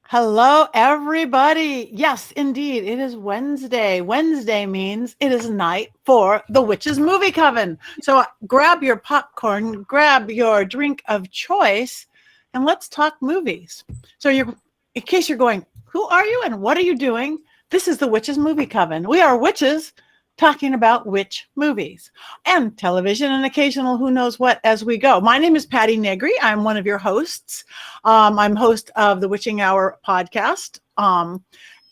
Hello, everybody. Yes, indeed. It is Wednesday. Wednesday means it is night for the Witches Movie Coven. So grab your popcorn, grab your drink of choice, and let's talk movies. So in case you're going, who are you and what are you doing? This is the Witches Movie Coven. We are witches talking about witch movies and television and occasional who knows what as we go. My name is Patti Negri. I'm one of your hosts. I'm host of the Witching Hour podcast.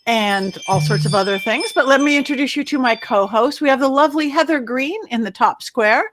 And all sorts of other things. But let me introduce you to my co-host. We have the lovely Heather Greene in the top square.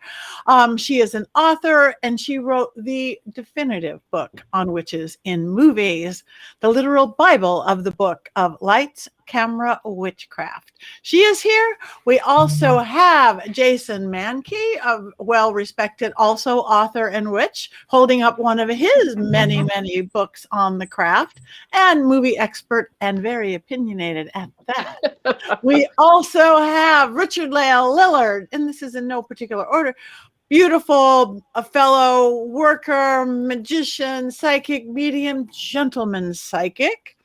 She is an author, and she wrote the definitive book on witches in movies, the literal Bible of the book of Lights, Camera, Witchcraft. She is here. We also have Jason Mankey, a well-respected also author and witch, holding up one of his many, many books on the craft, and movie expert and very opinionated at that. We also have Richard-Lael Lillard, and this is in no particular order. Beautiful, a fellow worker, magician, psychic, medium, gentleman psychic.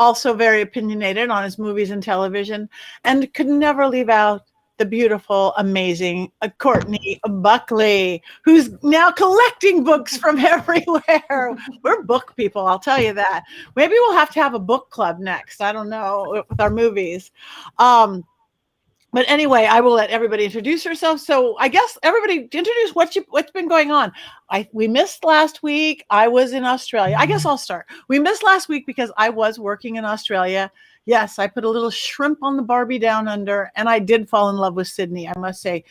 Also very opinionated on his movies and television, and could never leave out the beautiful, amazing Courtney Buckley, who's now collecting books from everywhere. We're book people, I'll tell you that. Maybe we'll have to have a book club next. I don't know, with our movies. But anyway, I will let everybody introduce herself. So I guess everybody introduce what's been going on. We missed last week. I was in Australia. I guess I'll start. We missed last week because I was working in Australia. Yes, I put a little shrimp on the Barbie Down Under, and I did fall in love with Sydney. I must say,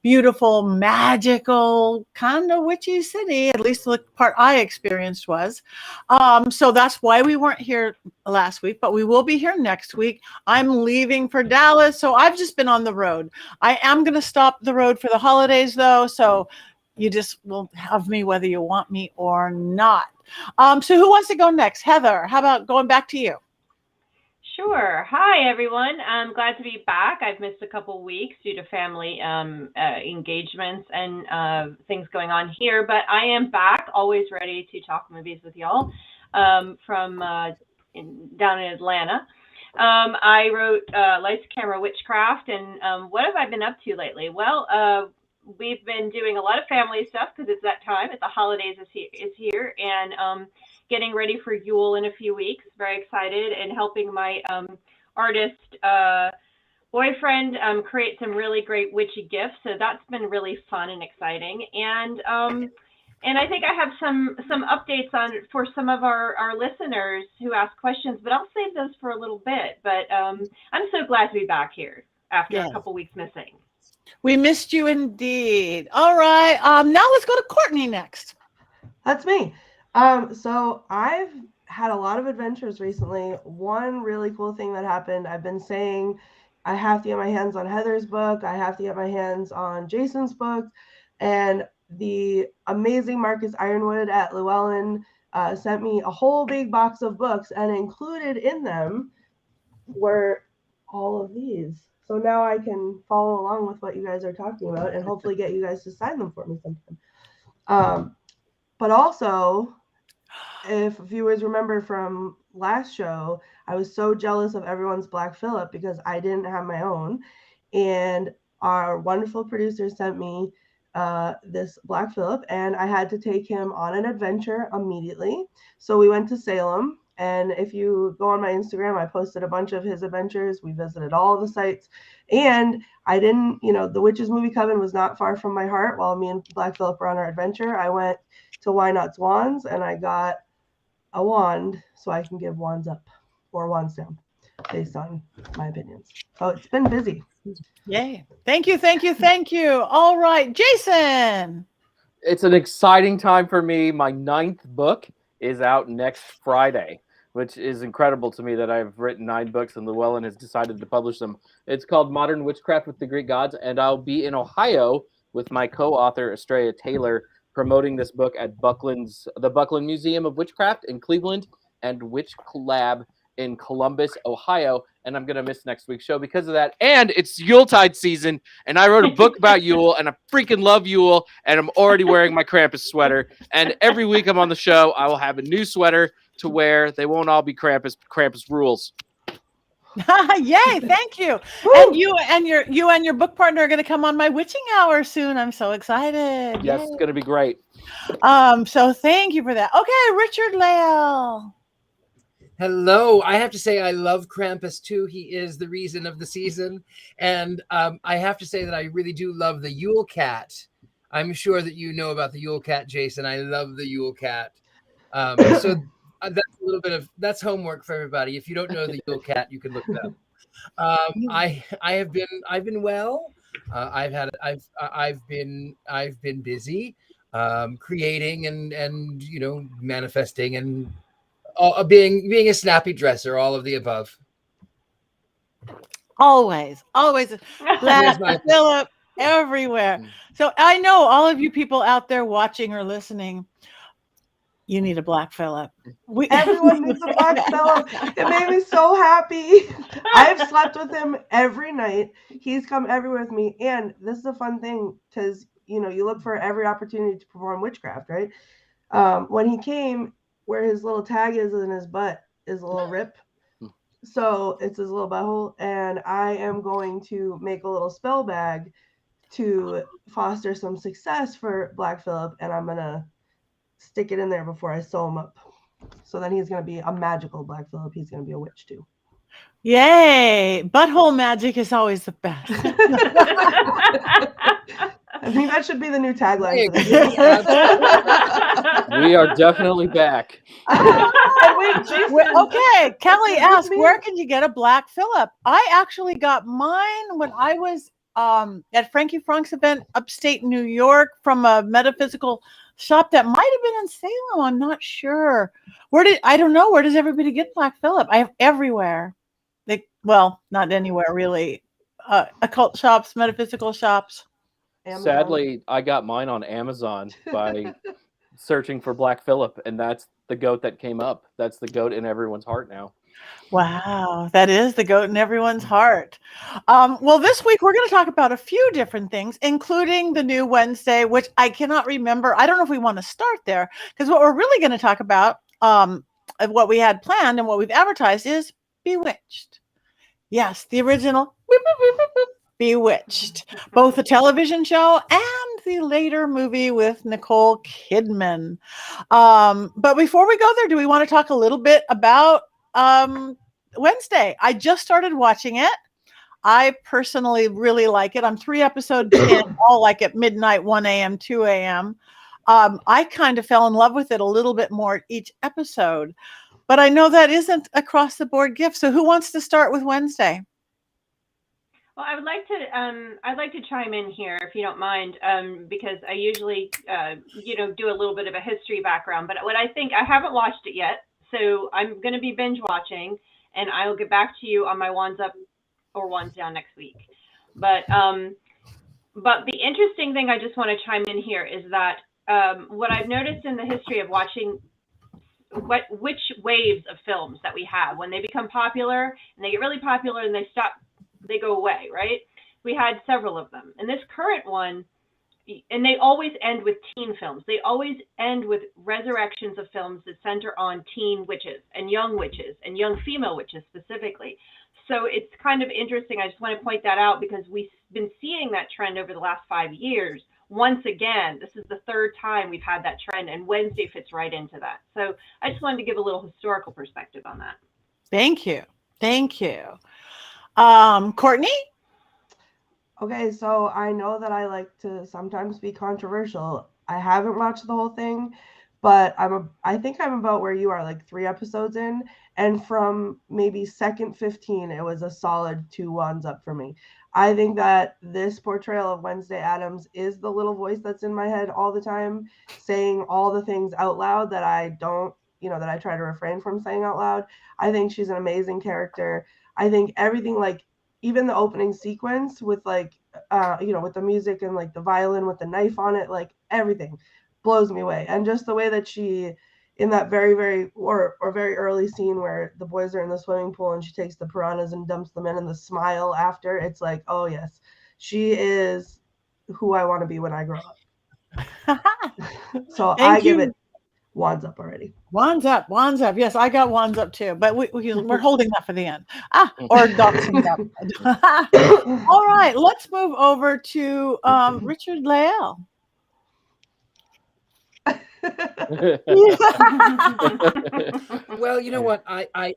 beautiful, magical, kind of witchy city. At least the part I experienced was. So that's why we weren't here last week, but we will be here next week. I'm leaving for Dallas, so I've just been on the road. I am going to stop the road for the holidays, though, so you just will have me whether you want me or not. So who wants to go next? Heather, how about going back to you? Sure. Hi, everyone. I'm glad to be back. I've missed a couple weeks due to family engagements and things going on here, but I am back, always ready to talk movies with y'all from down in Atlanta. I wrote Lights, Camera, Witchcraft, and what have I been up to lately? Well, we've been doing a lot of family stuff because it's that time. It's the holidays is here, and getting ready for Yule in a few weeks. Very excited, and helping my artist boyfriend create some really great witchy gifts. So that's been really fun and exciting. And I think I have some updates for some of our listeners who ask questions, but I'll save those for a little bit. But I'm so glad to be back here after a couple weeks missing. We missed you indeed. All right. Now let's go to Courtney next. That's me. So I've had a lot of adventures recently. One really cool thing that happened, I've been saying I have to get my hands on Heather's book. I have to get my hands on Jason's book. And the amazing Marcus Ironwood at Llewellyn sent me a whole big box of books, and included in them were all of these. So now I can follow along with what you guys are talking about and hopefully get you guys to sign them for me sometime. But also, if viewers remember from last show, I was so jealous of everyone's Black Phillip because I didn't have my own. And our wonderful producer sent me this Black Phillip, and I had to take him on an adventure immediately. So we went to Salem. And if you go on my Instagram, I posted a bunch of his adventures. We visited all the sites. And I didn't, the Witches Movie Coven was not far from my heart while me and Black Phillip were on our adventure. I went to Why Not Wands, and I got a wand so I can give wands up or wands down based on my opinions. So it's been busy. Yay. Thank you. Thank you. Thank you. All right. Jason. It's an exciting time for me. My 9th book is out next Friday, which is incredible to me that I've written 9 books and Llewellyn has decided to publish them. It's called Modern Witchcraft with the Greek Gods, and I'll be in Ohio with my co-author, Estrella Taylor, promoting this book at the Buckland Museum of Witchcraft in Cleveland and Witch Collab in Columbus, Ohio, and I'm going to miss next week's show because of that. And it's Yuletide season, and I wrote a book about Yule, and I freaking love Yule, and I'm already wearing my Krampus sweater. And every week I'm on the show, I will have a new sweater to wear. They won't all be Krampus. Krampus rules. Yay, thank you. Woo! And you and your book partner are going to come on my witching hour soon. I'm so excited. Yes, it's going to be great. So thank you for that. Okay, Richard-Lael. Hello. I have to say I love Krampus too. He is the reason of the season. And I have to say that I really do love the Yule Cat. I'm sure that you know about the Yule Cat, Jason. I love the Yule Cat. So that's a little bit of homework for everybody. If you don't know the Yule Cat, you can look it up. I've been well. I've been busy creating and manifesting and being a snappy dresser, all of the above. Always Black Phillip everywhere. So I know all of you people out there watching or listening, you need a Black Phillip. Everyone needs a Black Phillip. It made me so happy. I've slept with him every night. He's come everywhere with me. And this is a fun thing because, you look for every opportunity to perform witchcraft, right? When he came, where his little tag is in his butt is a little rip. So it's his little butthole. And I am going to make a little spell bag to foster some success for Black Phillip. And I'm going to stick it in there before I sew him up. So then he's going to be a magical Black Phillip. He's going to be a witch too. Yay. Butthole magic is always the best. I think that should be the new tagline. We are definitely back. Okay, Kelly asked, where can you get a Black Phillip? I actually got mine when I was at Frankie Frank's event upstate New York from a metaphysical shop that might have been in Salem. I'm not sure. I don't know. Where does everybody get Black Phillip? I have everywhere. Not anywhere really. Occult shops, metaphysical shops. Amazon. Sadly, I got mine on Amazon by searching for Black Phillip, and that's the goat that came up. That's the goat in everyone's heart now. Wow, that is the goat in everyone's heart. Well, this week we're going to talk about a few different things, including the new Wednesday, which I cannot remember. I don't know if we want to start there, because what we're really going to talk about, what we had planned and what we've advertised is Bewitched. Yes, the original Bewitched, both the television show and the later movie with Nicole Kidman. But before we go there, do we want to talk a little bit about Wednesday? I just started watching it. I personally really like it. I'm 3 episodes in, all like at midnight, 1 a.m., 2 a.m. I kind of fell in love with it a little bit more each episode, but I know that isn't across the board gift. So who wants to start with Wednesday? Well, I'd like to chime in here if you don't mind, because I usually, do a little bit of a history background. But what I haven't watched it yet, so I'm going to be binge watching, and I will get back to you on my wands up or wands down next week. But the interesting thing I just want to chime in here is that what I've noticed in the history of watching which waves of films that we have, when they become popular and they get really popular and they stop. They go away, right? We had several of them. And this current one, and they always end with teen films. They always end with resurrections of films that center on teen witches and young female witches specifically. So it's kind of interesting. I just want to point that out because we've been seeing that trend over the last 5 years. Once again, this is the 3rd time we've had that trend, and Wednesday fits right into that. So I just wanted to give a little historical perspective on that. Thank you. Courtney? Okay, so I know that I like to sometimes be controversial. I haven't watched the whole thing, but I think I'm about where you are, like 3 episodes in, and from maybe second 15, it was a solid 2 wands up for me. I think that this portrayal of Wednesday Addams is the little voice that's in my head all the time, saying all the things out loud that I don't, that I try to refrain from saying out loud. I think she's an amazing character. I think everything, like even the opening sequence with with the music and like the violin with the knife on it, like everything blows me away. And just the way that she in that very very early scene where the boys are in the swimming pool and she takes the piranhas and dumps them in, and the smile after, it's like, oh yes, she is who I want to be when I grow up. So I give it wands up already. Wands up. Yes, I got wands up too, but we're holding that for the end. Or dachshund up. All right, let's move over to Richard-Lael. Well, you know what? I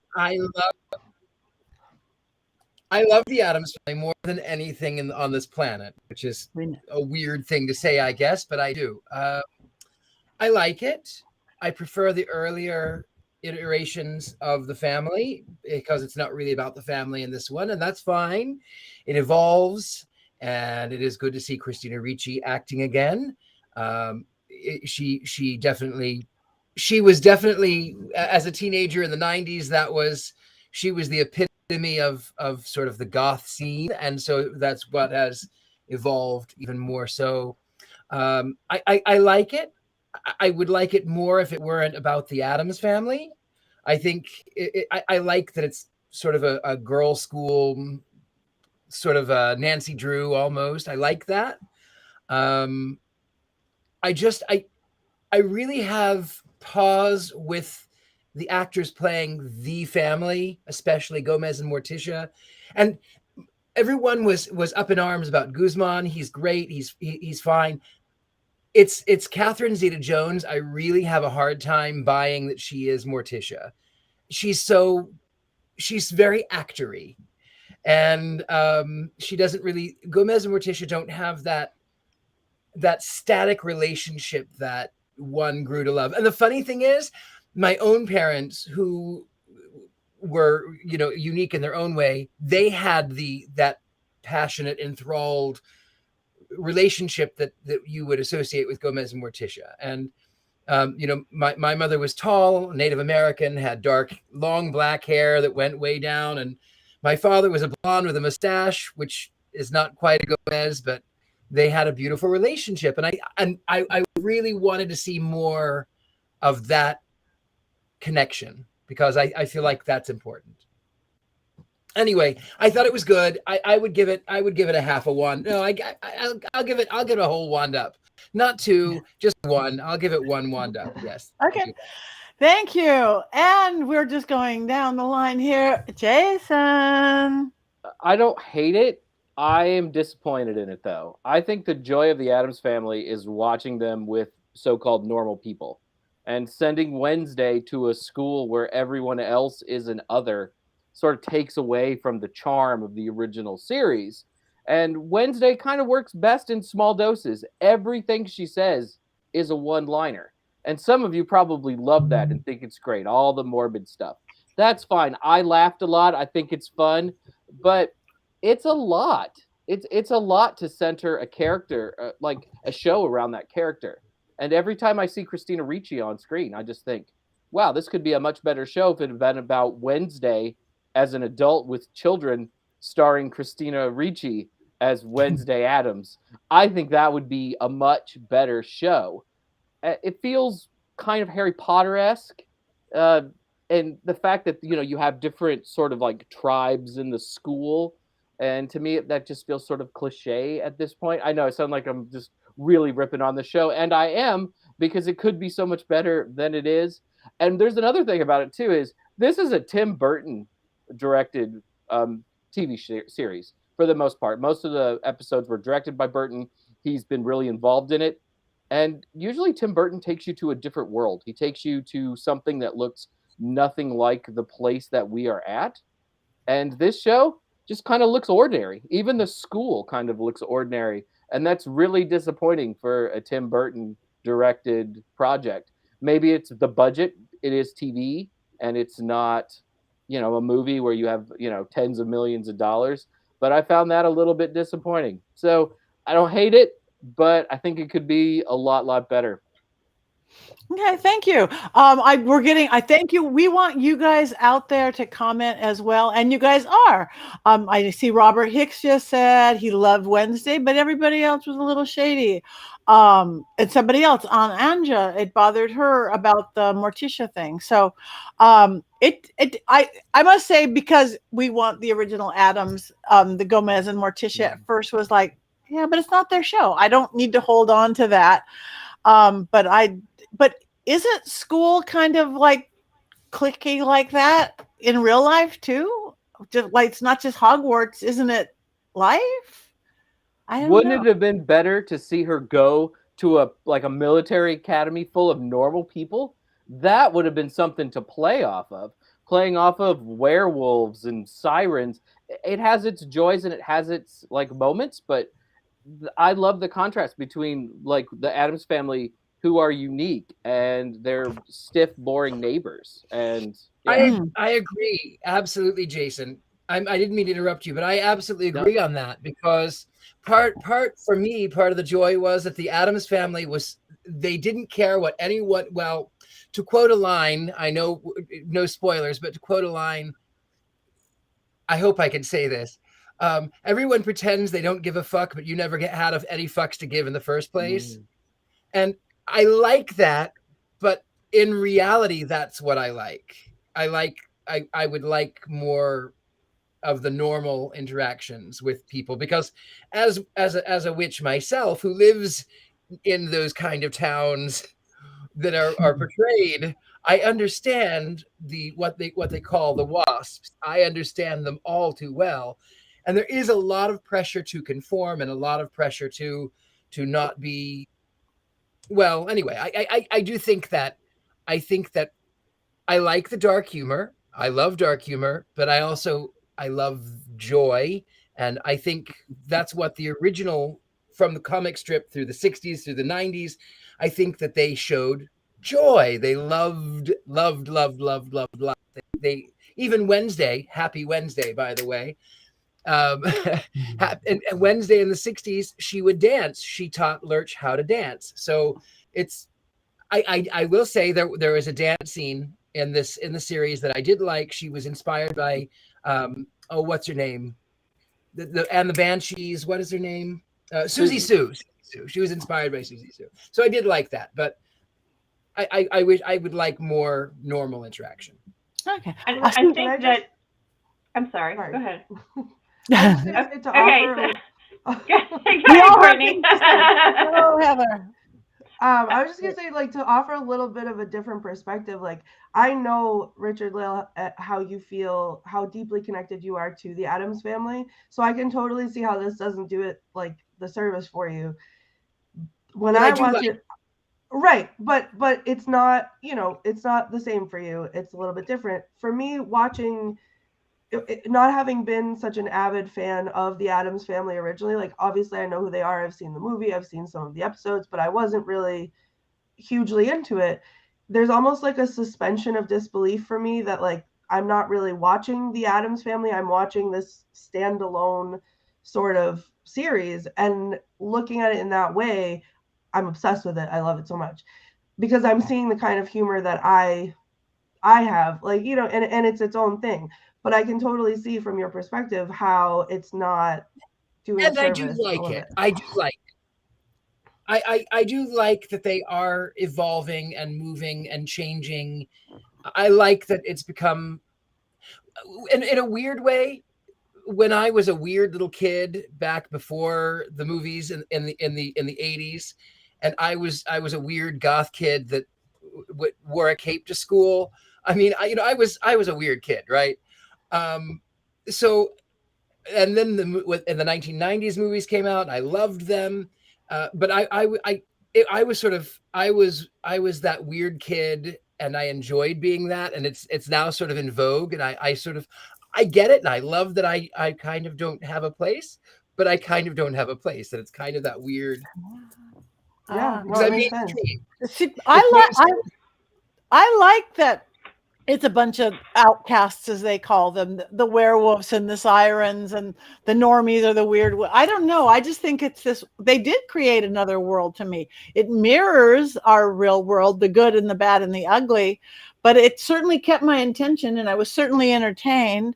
love the Addams Family more than anything on this planet, which is a weird thing to say, I guess, but I do. I like it. I prefer the earlier iterations of the family because it's not really about the family in this one, and that's fine. It evolves, and it is good to see Christina Ricci acting again. She was definitely, as a teenager in the 90s, she was the epitome of sort of the goth scene, and so that's what has evolved even more so. I like it. I would like it more if it weren't about the Addams Family. I think I like that it's sort of a girl school, sort of a Nancy Drew almost. I like that. I really have pause with the actors playing the family, especially Gomez and Morticia. And everyone was up in arms about Guzman. He's great. He's fine. It's Catherine Zeta-Jones. I really have a hard time buying that she is Morticia. She's very actory, and she doesn't really. Gomez and Morticia don't have that static relationship that one grew to love. And the funny thing is, my own parents, who were unique in their own way, they had that passionate, enthralled relationship that you would associate with Gomez and Morticia. And my mother was tall, Native American, had dark, long black hair that went way down, and my father was a blonde with a mustache, which is not quite a Gomez, but they had a beautiful relationship. And I really wanted to see more of that connection because I feel like that's important. Anyway, I thought it was good. I would give it a half a wand. No, I'll give it a whole wand up. Not two, just one. I'll give it one wand up. Yes. Okay. Thank you. And we're just going down the line here. Jason. I don't hate it. I am disappointed in it, though. I think the joy of the Addams Family is watching them with so-called normal people, and sending Wednesday to a school where everyone else is an other sort of takes away from the charm of the original series. And Wednesday kind of works best in small doses. Everything she says is a one-liner. And some of you probably love that and think it's great, all the morbid stuff. That's fine. I laughed a lot. I think it's fun, but it's a lot. It's a lot to center a character, like a show around that character. And every time I see Christina Ricci on screen, I just think, wow, this could be a much better show if it had been about Wednesday as an adult with children, starring Christina Ricci as Wednesday Addams. I think that would be a much better show. It feels kind of Harry Potter-esque. And the fact that, you have different sort of like tribes in the school. And to me, that just feels sort of cliche at this point. I know I sound like I'm just really ripping on the show, and I am, because it could be so much better than it is. And there's another thing about it too, is this is a Tim Burton directed TV series for the most part. Most of the episodes were directed by Burton. He's been really involved in it. And usually Tim Burton takes you to a different world. He takes you to something that looks nothing like the place that we are at. And this show just kind of looks ordinary. Even the school kind of looks ordinary. And that's really disappointing for a Tim Burton directed project. Maybe it's the budget. It is TV, and it's not, a movie where you have, tens of millions of dollars. But I found that a little bit disappointing. So I don't hate it, but I think it could be a lot better. Okay, thank you. I thank you. We want you guys out there to comment as well, and you guys are. I see Robert Hicks just said he loved Wednesday, but everybody else was a little shady. And somebody else on Anja, it bothered her about the Morticia thing. So, I must say, because we want the original Adams, the Gomez and Morticia at first was like, yeah, but it's not their show. I don't need to hold on to that. But isn't school kind of like clicky like that in real life too? Just like, it's not just Hogwarts, isn't it life? I don't Wouldn't know. it have been better to see her go to a military academy full of normal people? That would have been something to play off of. Playing off of werewolves and sirens. It has its joys and it has its like moments, but I love the contrast between like the Addams Family, who are unique, and their stiff, boring neighbors. And yeah. I agree absolutely, Jason. I didn't mean to interrupt you, but I absolutely agree on that, because part for me, part of the joy was that the Addams Family they didn't care what anyone. Well, to quote a line, I know no spoilers, but to quote a line, I hope I can say this. Everyone pretends they don't give a fuck, but you never had any fucks to give in the first place. And I like that, but in reality, that's what I like. I would like more of the normal interactions with people, because as a witch myself, who lives in those kind of towns that are portrayed, I understand what they call the wasps. I understand them all too well. And there is a lot of pressure to conform and a lot of pressure to not be. Well, anyway, I do think that I like the dark humor. I love dark humor, but I love joy. And I think that's what the original, from the comic strip through the 60s, through the 90s, I think that they showed joy. They loved. They even Wednesday, Happy Wednesday, by the way. And Wednesday in the 60s, she would dance. She taught Lurch how to dance. So I will say there was a dance scene in the series that I did like. She was inspired by what's her name? The Banshees. What is her name? Susie Sue. She was inspired by Susie Sue. So I did like that, but I wish I would like more normal interaction. Okay. And I think that. I'm sorry. Go ahead. To offer. Okay, Courtney. Hello, Heather. I was just gonna say, like, to offer a little bit of a different perspective. Like, I know, Richard-Lael, how you feel, how deeply connected you are to the Addams Family. So I can totally see how this doesn't do it like the service for you. When I watch it, right? But it's not, it's not the same for you. It's a little bit different for me. Watching. Not having been such an avid fan of the Addams Family originally, like, obviously I know who they are. I've seen the movie, I've seen some of the episodes, but I wasn't really hugely into it. There's almost like a suspension of disbelief for me that, like, I'm not really watching the Addams Family. I'm watching this standalone sort of series, and looking at it in that way, I'm obsessed with it. I love it so much because I'm seeing the kind of humor that I have, like, and it's its own thing. But I can totally see from your perspective how it's not doing and service. I do like it. I do like it. I do like that they are evolving and moving and changing. I like that it's become, in a weird way, when I was a weird little kid back before the movies in the 80s, and I was a weird goth kid that wore a cape to school. I mean, I was a weird kid, right? So, and then the 1990s movies came out, and I loved them. But I was that weird kid, and I enjoyed being that. And it's now sort of in vogue, and I get it. And I love that I kind of don't have a place, but I kind of don't have a place. And it's kind of that weird. Yeah. No, it makes sense. See, I like that. it's a bunch of outcasts, as they call them, the werewolves and the sirens, and the normies are the weird. I don't know. I just think it's this. They did create another world to me. It mirrors our real world, the good and the bad and the ugly, but it certainly kept my attention, and I was certainly entertained,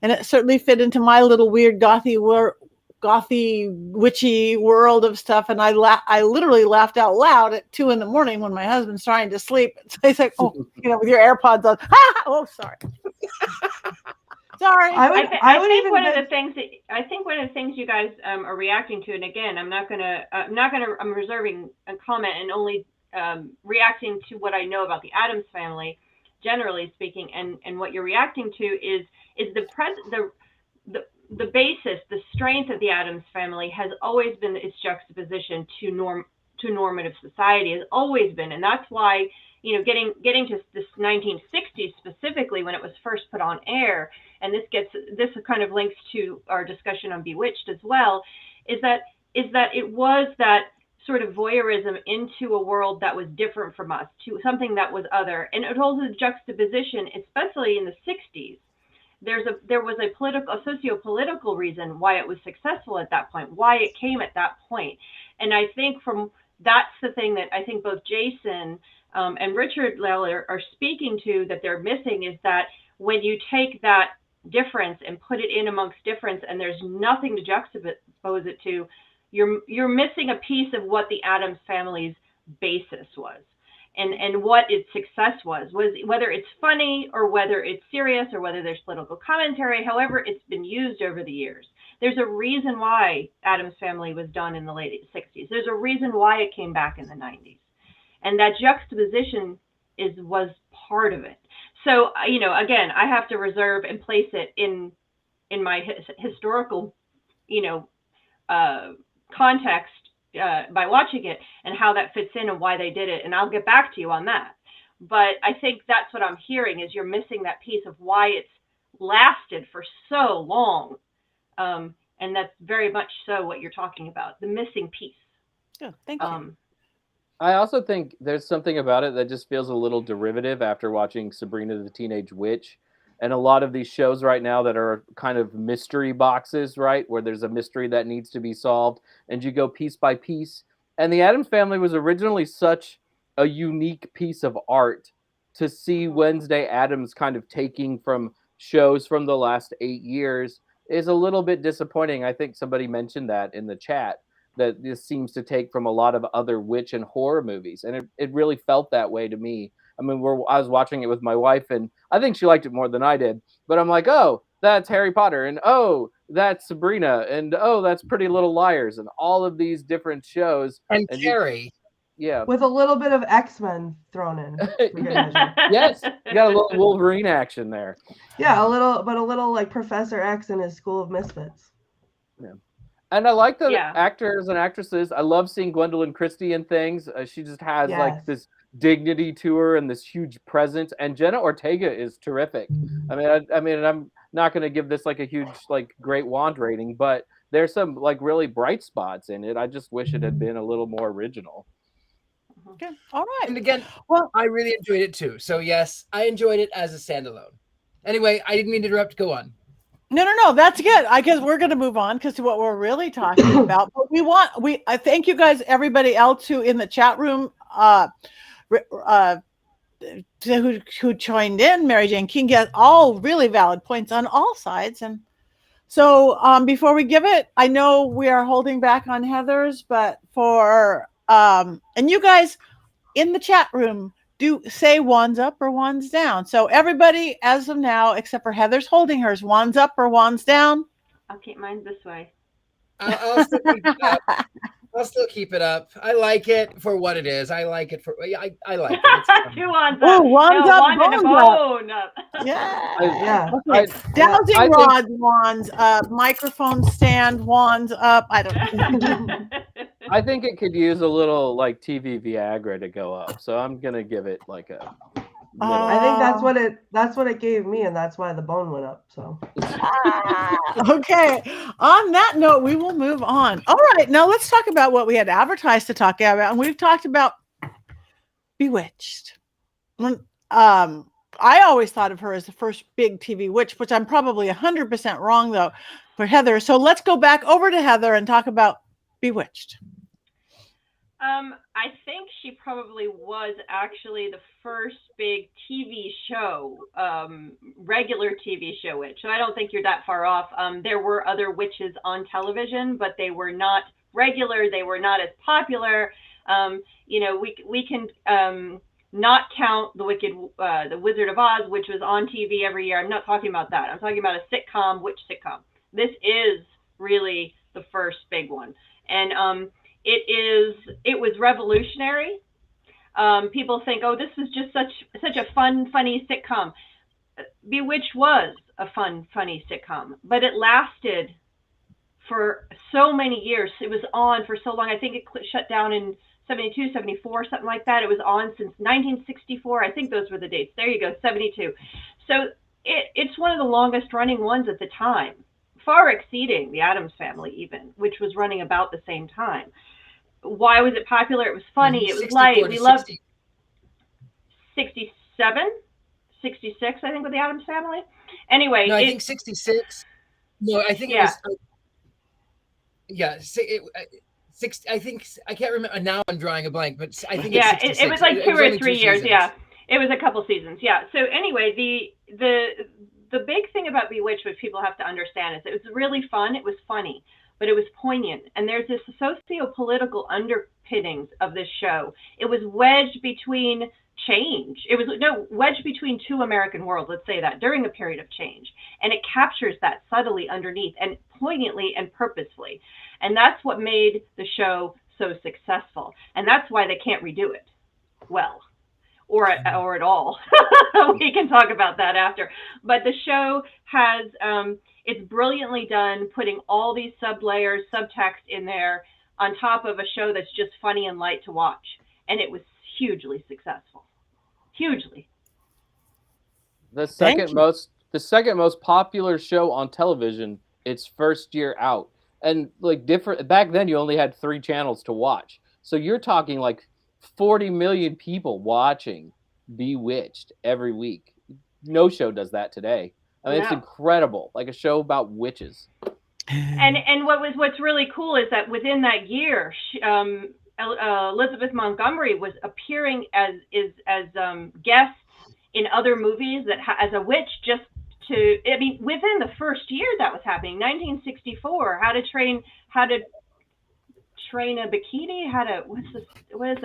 and it certainly fit into my little weird gothy witchy world of stuff. And I literally laughed out loud at 2 a.m. when my husband's trying to sleep. So he's like, oh, with your AirPods on. Oh, sorry. Sorry. I think one of the things you guys are reacting to, and again, I'm reserving a comment and only reacting to what I know about the Addams family, generally speaking, and what you're reacting to is the basis, the strength of the Addams family has always been its juxtaposition to normative society, has always been. And that's why, getting to this 1960s specifically, when it was first put on air, and this kind of links to our discussion on Bewitched as well, is that it was that sort of voyeurism into a world that was different from us, to something that was other. And it holds a juxtaposition, especially in the 60s. There was a socio-political reason why it was successful at that point, why it came at that point. And I think that's the thing that I think both Jason and Richard-Lael are speaking to, that they're missing, is that when you take that difference and put it in amongst difference, and there's nothing to juxtapose it to, you're missing a piece of what the Addams family's basis was. And what its success was whether it's funny or whether it's serious or whether there's political commentary, however it's been used over the years. There's a reason why Addams Family was done in the late 60s. There's a reason why it came back in the 90s. And that juxtaposition was part of it. So, again, I have to reserve and place it in my historical, context, by watching it, and how that fits in and why they did it. And I'll get back to you on that. But I think that's what I'm hearing, is you're missing that piece of why it's lasted for so long. And that's very much so what you're talking about, the missing piece. Yeah, thank you. I also think there's something about it that just feels a little derivative after watching Sabrina the Teenage Witch. And a lot of these shows right now that are kind of mystery boxes, right, where there's a mystery that needs to be solved, and you go piece by piece. And the Addams Family was originally such a unique piece of art. To see Wednesday Addams kind of taking from shows from the last 8 years is a little bit disappointing. I think somebody mentioned that in the chat, that this seems to take from a lot of other witch and horror movies. And it really felt that way to me. I mean, I was watching it with my wife, and I think she liked it more than I did. But I'm like, oh, that's Harry Potter, and oh, that's Sabrina, and oh, that's Pretty Little Liars, and all of these different shows. And Carrie. Yeah. With a little bit of X-Men thrown in. Yes, you got a little Wolverine action there. Yeah, a little like Professor X in his School of Misfits. Yeah. And I like the actors and actresses. I love seeing Gwendolyn Christie in things. She just has like this dignity to her and this huge presence. And Jenna Ortega is terrific. I mean, I'm not going to give this like a huge, like great wand rating, but there's some like really bright spots in it. I just wish it had been a little more original. Okay. All right. And again, well, I really enjoyed it too. So yes, I enjoyed it as a standalone. Anyway, I didn't mean to interrupt. Go on. No, that's good. I guess we're going to move on to what we're really talking about. But I thank you guys, everybody else who in the chat room, who joined in. Mary Jane King get all really valid points on all sides. And so before we give it, I know we are holding back on Heather's, but and you guys in the chat room, do say wands up or wands down. So everybody, as of now, except for Heather's holding hers, wands up or wands down. I'll keep mine this way. I'll still keep it up. I'll still keep it up. I like it for what it is. I like it for. I like it. 2 wands up. Oh, wands up, wand and a bone up. Yeah. Okay. Dowsing rods, wands up. Microphone stand, wands up. I don't know. I think it could use a little like TV Viagra to go up. So I'm gonna give it like a. I think that's what it gave me, and that's why the bone went up. So. Okay. On that note, we will move on. All right. Now let's talk about what we had advertised to talk about, and we've talked about Bewitched. I always thought of her as the first big TV witch, which I'm probably 100% wrong though for Heather. So let's go back over to Heather and talk about Bewitched. I think she probably was actually the first big TV show, regular TV show witch. So I don't think you're that far off. There were other witches on television, but they were not regular. They were not as popular. We can not count the Wizard of Oz, which was on TV every year. I'm not talking about that. I'm talking about a sitcom, witch sitcom. This is really the first big one. And it was revolutionary. People think, oh, this is just such a funny sitcom. Bewitched was a funny sitcom, but it lasted for so many years. It was on for so long. I think it shut down in 72, 74, something like that. It was on since 1964. I think those were the dates. There you go, 72. So it's one of the longest running ones at the time, far exceeding the Addams Family even, which was running about the same time. Why was it popular? It was funny. It was light. We loved 67, 66, I think, with the Addams Family. Anyway. No, I think 66. No, I think it was. I think, I can't remember. Now I'm drawing a blank, but I think it's it was like 2 or 3 years. Seasons. Yeah, it was a couple seasons. Yeah. So anyway, the big thing about Bewitched, which people have to understand, is it was really fun. It was funny, but it was poignant. And there's this socio-political underpinnings of this show. It was wedged between change. It was wedged between two American worlds, let's say that, during a period of change. And it captures that subtly underneath and poignantly and purposefully. And that's what made the show so successful. And that's why they can't redo it well or at all. We can talk about that after. But the show has, it's brilliantly done, putting all these sublayers, subtext in there on top of a show that's just funny and light to watch. And it was hugely successful. Hugely. The second most popular show on television, its first year out. And like back then you only had 3 channels to watch. So you're talking like 40 million people watching Bewitched every week. No show does that today. I mean, It's incredible. Like a show about witches. And what's really cool is that within that year, Elizabeth Montgomery was appearing as guests in other movies as a witch, within the first year that was happening. 1964, How to Train a Bikini, what's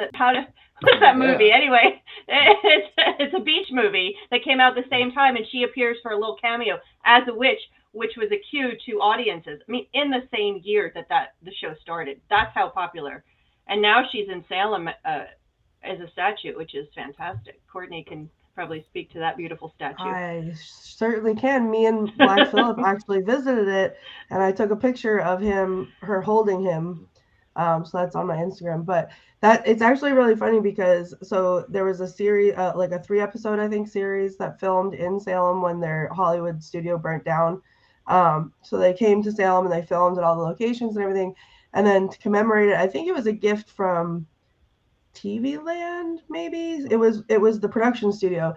that movie? Anyway, it's a beach movie that came out at the same time, and she appears for a little cameo as a witch, which was a cue to audiences. I mean, in the same year that the show started. That's how popular. And now she's in Salem as a statue, which is fantastic. Courtney can probably speak to that beautiful statue. I certainly can. Me and Black Phillip actually visited it, and I took a picture of her holding him. So that's on my Instagram. But it's actually really funny because there was a series, like a 3-episode, I think, series that filmed in Salem when their Hollywood studio burnt down. So they came to Salem and they filmed at all the locations and everything. And then to commemorate it, I think it was a gift from TV Land, maybe. It was the production studio.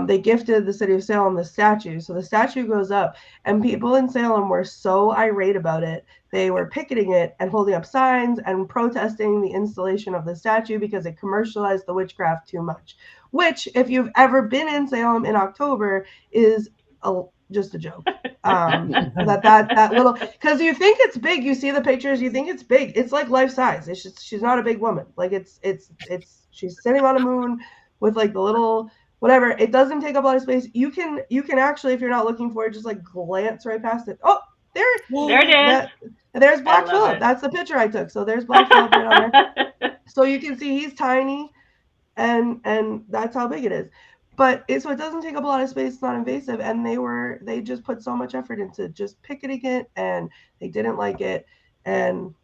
They gifted the city of Salem the statue. So the statue goes up, and people in Salem were so irate about it. They were picketing it and holding up signs and protesting the installation of the statue because it commercialized the witchcraft too much. Which, if you've ever been in Salem in October, is just a joke. That little, because you think it's big. You see the pictures, you think it's big. It's like life size. It's just, she's not a big woman. Like she's sitting on a moon with like the little whatever. It doesn't take up a lot of space. You can actually, if you're not looking for it, just like glance right past it. Oh, there it is. There's Black Phillip. That's the picture I took. So there's Black Phillip right on there. So you can see he's tiny, and that's how big it is. But so it doesn't take up a lot of space. It's not invasive, and they just put so much effort into just picketing it, and they didn't like it, and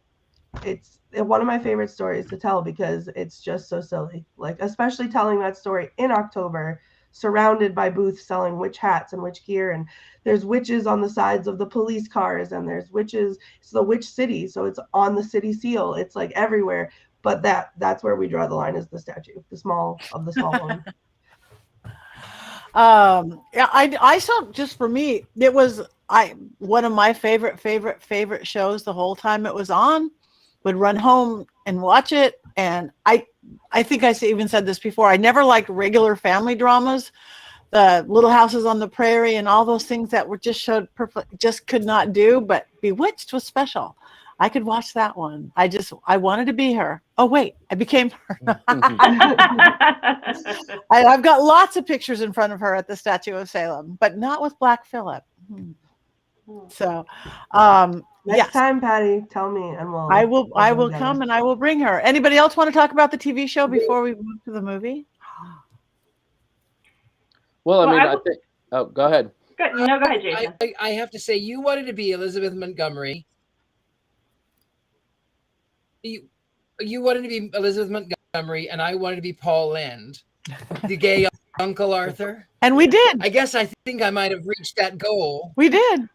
it's one of my favorite stories to tell because it's just so silly. Like, especially telling that story in October, surrounded by booths selling witch hats and witch gear, and there's witches on the sides of the police cars, and there's witches. It's the witch city, so it's on the city seal. It's like everywhere. But that's where we draw the line, is the statue, the small one. Yeah, I saw, just for me, it was one of my favorite shows the whole time it was on. Would run home and watch it, and I think I even said this before. I never liked regular family dramas, the Little Houses on the Prairie, and all those things that were just showed perfect, just could not do. But Bewitched was special. I could watch that one. I wanted to be her. Oh wait, I became her. I've got lots of pictures in front of her at the Statue of Salem, but not with Black Phillip. So, Next time, Patti, tell me, and we'll. I will come and I will bring her. Anybody else want to talk about the TV show before we move to the movie? Well, I think. Oh, go ahead. Good. No, go ahead, Jason. I have to say, you wanted to be Elizabeth Montgomery. You wanted to be Elizabeth Montgomery, and I wanted to be Paul Lynde, the gay Uncle Arthur. And we did. I guess I think I might have reached that goal. We did.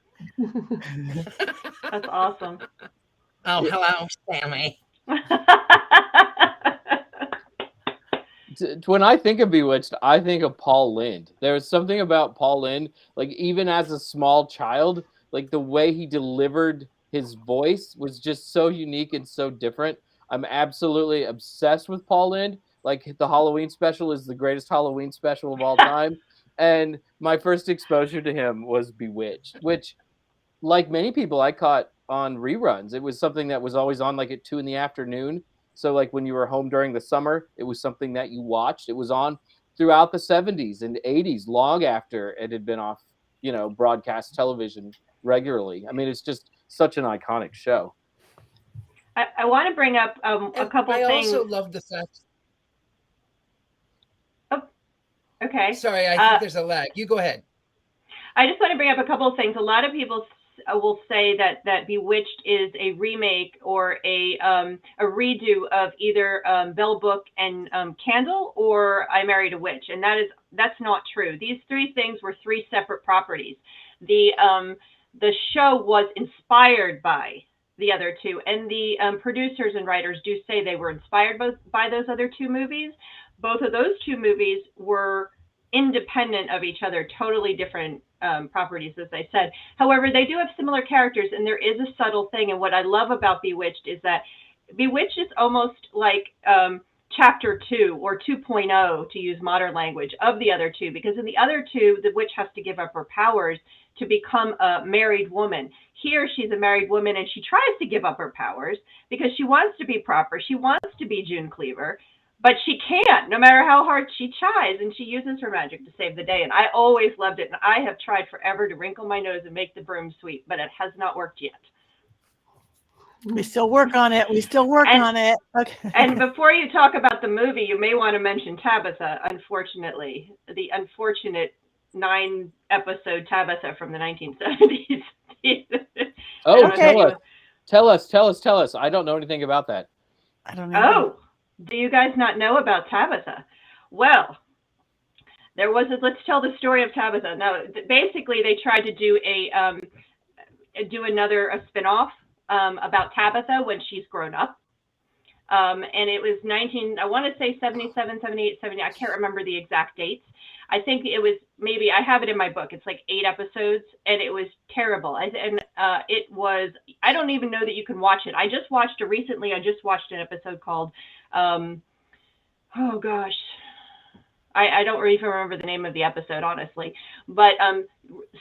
That's awesome. Oh, hello, Sammy. When I think of Bewitched, I think of Paul Lynde. There's something about Paul Lynde, like even as a small child, like the way he delivered his voice was just so unique and so different. I'm absolutely obsessed with Paul Lynde. Like the Halloween special is the greatest Halloween special of all time. And my first exposure to him was Bewitched, which, like many people, I caught on reruns. It was something that was always on like at 2 p.m. So like when you were home during the summer, it was something that you watched. It was on throughout the 70s and 80s, long after it had been off, broadcast television regularly. I mean, it's just such an iconic show. I want to bring up a couple things. I also love the fact. Oh, okay. Sorry, I think there's a lag. You go ahead. I just want to bring up a couple of things. A lot of people will say that Bewitched is a remake or a redo of either Bell Book and Candle or I Married a Witch, and that's not true. These three things were three separate properties. The show was inspired by the other two, and the producers and writers do say they were inspired by those other two movies. Both of those two movies were independent of each other, totally different properties, as I said. However, they do have similar characters, and there is a subtle thing. And what I love about Bewitched is that Bewitched is almost like chapter 2 or 2.0, to use modern language, of the other two, because in the other two, the witch has to give up her powers to become a married woman. Here, she's a married woman, and she tries to give up her powers because she wants to be proper. She wants to be June Cleaver, but she can't, no matter how hard she tries, and she uses her magic to save the day. And I always loved it, and I have tried forever to wrinkle my nose and make the broom sweep, but it has not worked yet. We still work on it. Okay. And before you talk about the movie, you may want to mention Tabitha, unfortunately. The unfortunate 9-episode Tabitha from the 1970s. Oh, okay. Tell us. I don't know anything about that. I don't know. Oh, do you guys not know about Tabitha? Well, there was let's tell the story of Tabitha. Now, basically, they tried to do a spinoff about Tabitha when she's grown up. And it was I want to say 77, 78, 70. I can't remember the exact dates. I think it was maybe, I have it in my book. It's like 8 episodes, and it was terrible. It was, I don't even know that you can watch it. I just watched it recently. I just watched an episode called, oh gosh, I don't even remember the name of the episode, honestly, but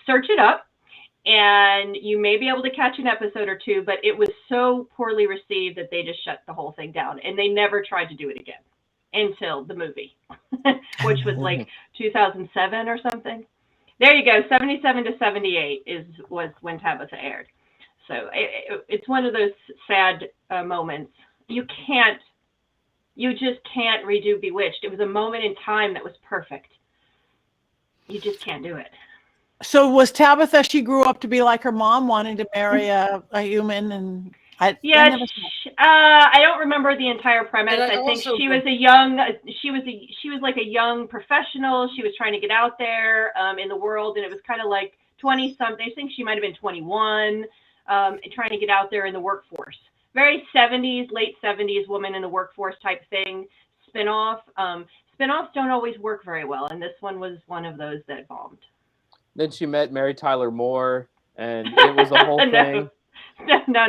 search it up. And you may be able to catch an episode or two, but it was so poorly received that they just shut the whole thing down. And they never tried to do it again until the movie, which was like 2007 or something. There you go. 77 to 78 was when Tabitha aired. So it's one of those sad moments. You just can't redo Bewitched. It was a moment in time that was perfect. You just can't do it. So was Tabitha, she grew up to be like her mom, wanting to marry a human, and I don't remember the entire premise. I think she was like a young professional. She was trying to get out there in the world, and it was kind of like 20-something. I think she might have been 21, trying to get out there in the workforce. Very 70s, late 70s woman in the workforce type thing, spinoff. spinoffs don't always work very well, and this one was one of those that bombed. Then she met Mary Tyler Moore, and it was a whole thing. No.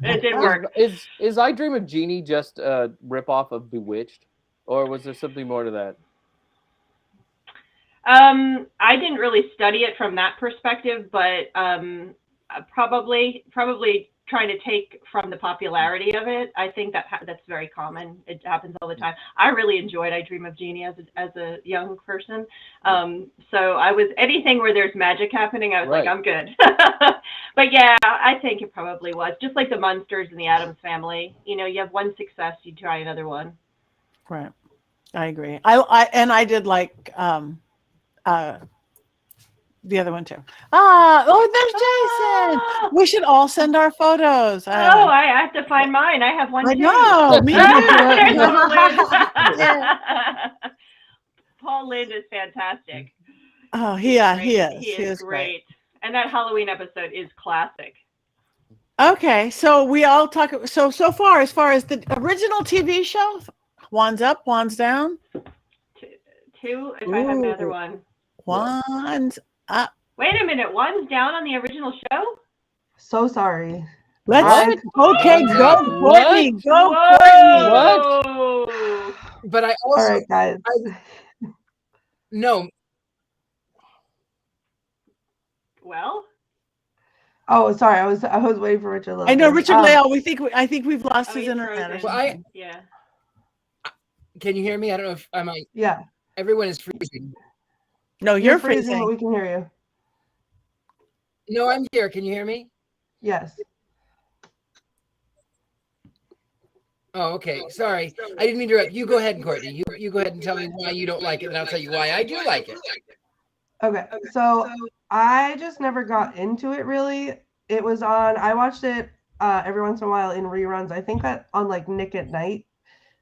It didn't work. Is I Dream of Jeannie just a ripoff of Bewitched, or was there something more to that? I didn't really study it from that perspective, but probably trying to take from the popularity of it. I think that's very common. It happens all the time. I really enjoyed I Dream of Jeannie as a young person. So I was, anything where there's magic happening, I was like, I'm good. But yeah, I think it probably was just like the Munsters and the Addams Family. You know, you have one success, you try another one. Right. I agree. I did like the other one too. There's Jason. We should all send our photos. I have to find mine. I have one too. No, me too. Paul Lind is fantastic. Oh, he is. He is great. And that Halloween episode is classic. Okay, so we all talk. So far, as far as the original TV show, Wands up, Wands down. Two. If I have another one. Wands up. Wait a minute. Wands down on the original show? So sorry. Okay, go Courtney. Go Whoa. Courtney. What? But I also, All right, guys. No. Well. Oh, sorry. I was waiting for Richard-Lael. I know Richard-Lael. I think we've lost his he's internet. frozen. Yeah. Can you hear me? I don't know if I might. Yeah. Everyone is freezing. No, you're freezing. But we can hear you. No, I'm here. Can you hear me? Yes. Oh, okay. Sorry. I didn't mean to interrupt. You go ahead, Courtney. You go ahead and tell me why you don't like it, and I'll tell you why I do like it. Okay. So I just never got into it really. It was on, I watched it every once in a while in reruns. I think that on like Nick at Night,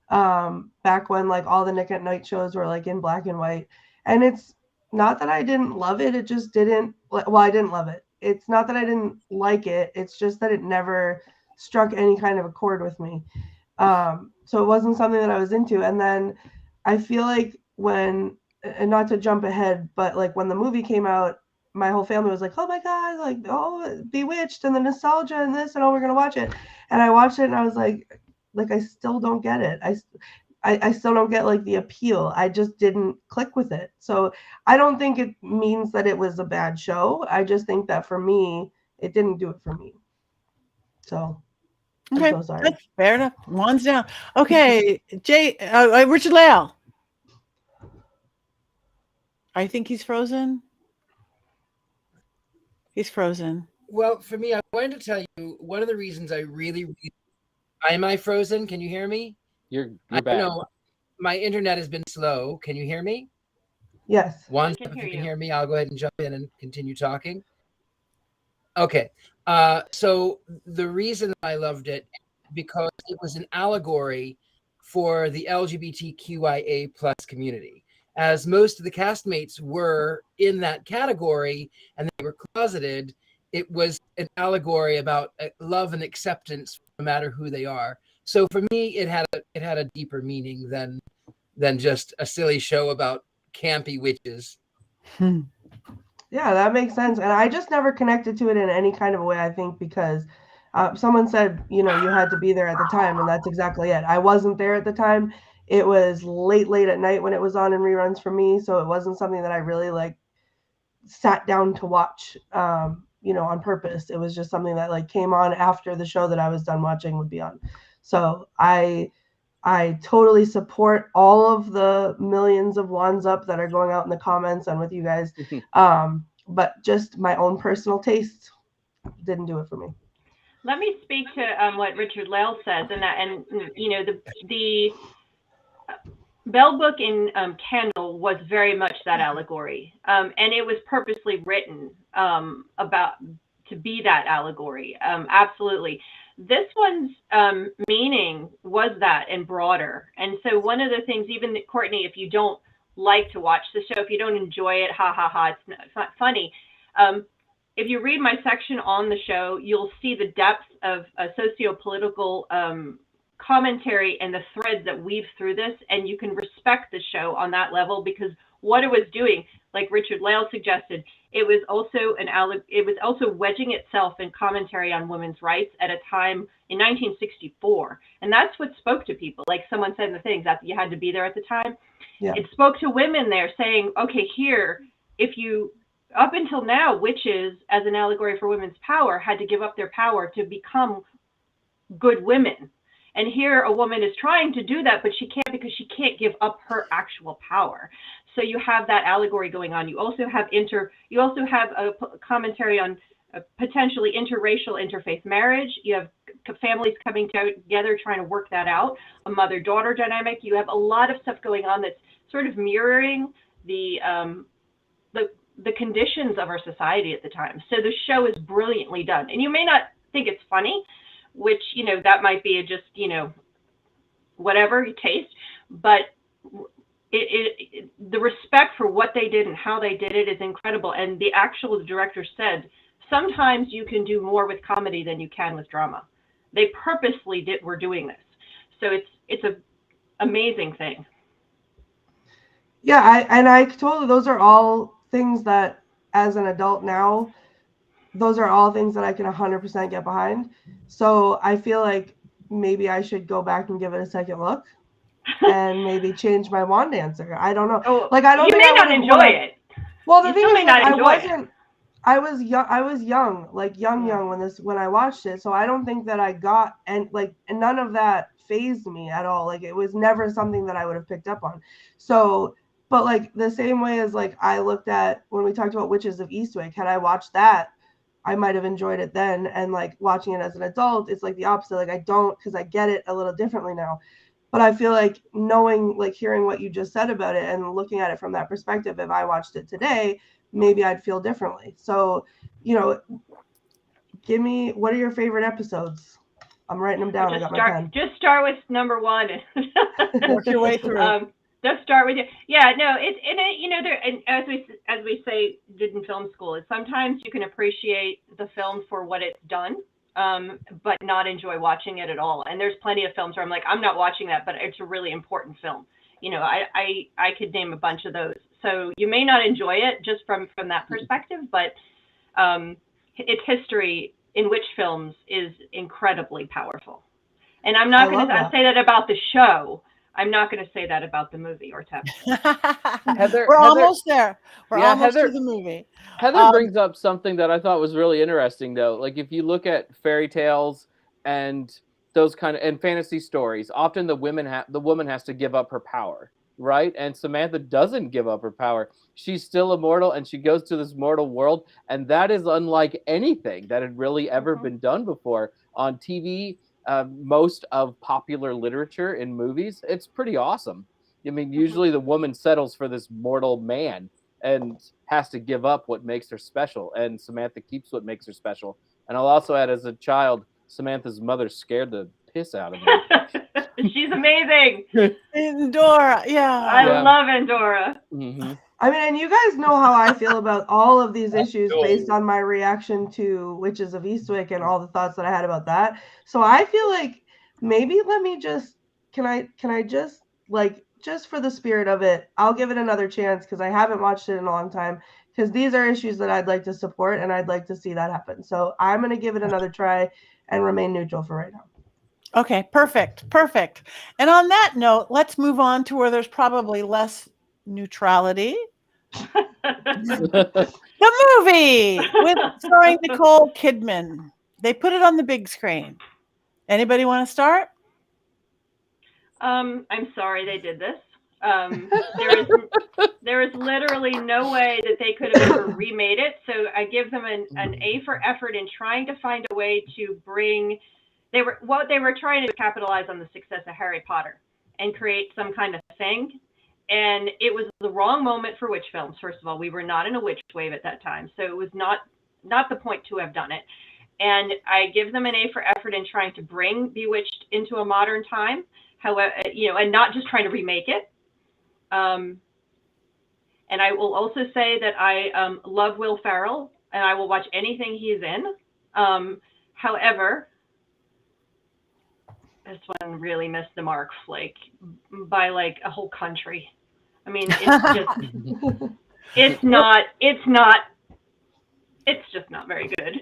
back when like all the Nick at Night shows were like in black and white. And it's not that I didn't love it. It just didn't, well, I didn't love it. It's not that I didn't like it. It's just that it never struck any kind of a chord with me. So it wasn't something that I was into. And then I feel like when, and not to jump ahead, but like when the movie came out, my whole family was like, oh my God, like, oh, Bewitched and the nostalgia and this, and oh, we're going to watch it. And I watched it and I was like, I still don't get it. I still don't get like the appeal. I just didn't click with it. So I don't think it means that it was a bad show. I just think that for me, it didn't do it for me. So Okay, I'm so sorry. good. Fair enough. Wands down. Okay, Richard-Lael. I think he's frozen. He's frozen. Well, for me, I wanted to tell you one of the reasons I really am I frozen? Can you hear me? You're I back. don't know. My internet has been slow. Can you hear me? Yes. If you can hear me, I'll go ahead and jump in and continue talking. Okay. So the reason I loved it, because it was an allegory for the LGBTQIA plus community. As most of the castmates were in that category and they were closeted, it was an allegory about love and acceptance no matter who they are. So for me, it had a deeper meaning than just a silly show about campy witches. Yeah, that makes sense. And I just never connected to it in any kind of a way, I think, because someone said, you had to be there at the time, and that's exactly it. I wasn't there at the time. It was late at night when it was on in reruns for me, so it wasn't something that I really like sat down to watch, on purpose. It was just something that like came on after the show that I was done watching would be on. So I totally support all of the millions of wands up that are going out in the comments and with you guys. But just my own personal taste didn't do it for me. Let me speak to what Richard-Lael says, and the Bell book in Candle was very much that allegory, and it was purposely written about to be that allegory. Absolutely. This one's meaning was that and broader. And so one of the things, even Courtney, if you don't like to watch the show, if you don't enjoy it, it's not funny. If you read my section on the show, you'll see the depth of a socio-political commentary and the threads that weave through this, and you can respect the show on that level, because what it was doing, like Richard-Lael suggested, it was also wedging itself in commentary on women's rights at a time in 1964, and that's what spoke to people. Like someone said in the things that you had to be there at the time. Yeah. It spoke to women there, saying, okay, here, if you, up until now, witches as an allegory for women's power had to give up their power to become good women. And here a woman is trying to do that, but she can't, because she can't give up her actual power. So you have that allegory going on. You also have a commentary on potentially interracial interfaith marriage. You have families coming together trying to work that out, a mother-daughter dynamic. You have a lot of stuff going on that's sort of mirroring the conditions of our society at the time. So the show is brilliantly done. And you may not think it's funny, which, you know, that might be just, you know, whatever you taste, but the respect for what they did and how they did it is incredible. And the actual director said, sometimes you can do more with comedy than you can with drama. They purposely were doing this. So it's an amazing thing. Yeah, I totally, those are all things that as an adult now, those are all things that I can 100% get behind. So I feel like maybe I should go back and give it a second look and maybe change my wand answer. I don't know. Oh, like, I don't you think may I not would've enjoy it. Well, the You thing still is, may not enjoy it. I was young, like young when I watched it. So I don't think that I got, and none of that fazed me at all. Like, it was never something that I would have picked up on. So, but like the same way as like I looked at when we talked about Witches of Eastwick, had I watched that, I might have enjoyed it then. And like watching it as an adult, it's like the opposite. Like I don't, because I get it a little differently now. But I feel like knowing, like hearing what you just said about it and looking at it from that perspective, if I watched it today, maybe I'd feel differently. So, you know, what are your favorite episodes? I'm writing them down. I got my pen. Just start with number one. Work your way through. Just start with it. Yeah, no, you know, there, and as we say, did in film school, is sometimes you can appreciate the film for what it's done, but not enjoy watching it at all. And there's plenty of films where I'm like, I'm not watching that, but it's a really important film. You know, I could name a bunch of those. So you may not enjoy it just from that perspective, but its history in witch films is incredibly powerful. And I'm not going to say that about the show. I'm not going to say that about the movie or Tep. We're almost there. We're almost to the movie. Heather brings up something that I thought was really interesting, though. Like, if you look at fairy tales and those kind of and fantasy stories, often the woman has to give up her power, right? And Samantha doesn't give up her power. She's still immortal, and she goes to this mortal world, and that is unlike anything that had really ever been done before on TV. Most of popular literature in movies, it's pretty awesome. I mean, usually the woman settles for this mortal man and has to give up what makes her special, and Samantha keeps what makes her special. And I'll also add, as a child, Samantha's mother scared the piss out of me. She's amazing. Endora, yeah. I love Endora. Mm-hmm. I mean, and you guys know how I feel about all of these issues based on my reaction to Witches of Eastwick and all the thoughts that I had about that. So I feel like maybe let me just, can I just, like, just for the spirit of it, I'll give it another chance, because I haven't watched it in a long time, because these are issues that I'd like to support and I'd like to see that happen. So I'm going to give it another try and remain neutral for right now. Okay, perfect. And on that note, let's move on to where there's probably less neutrality. The movie starring Nicole Kidman. They put it on the big screen. Anybody want to start? I'm sorry they did this. There is literally no way that they could have ever remade it. So I give them an A for effort in trying to find a way to bring. They were trying to capitalize on the success of Harry Potter and create some kind of thing. And it was the wrong moment for witch films. First of all, we were not in a witch wave at that time, so it was not the point to have done it. And I give them an A for effort in trying to bring Bewitched into a modern time. However, you know, and not just trying to remake it. And I will also say that I love Will Ferrell, and I will watch anything he's in. However, this one really missed the mark, like by like a whole country. I mean, it's just, it's just not very good.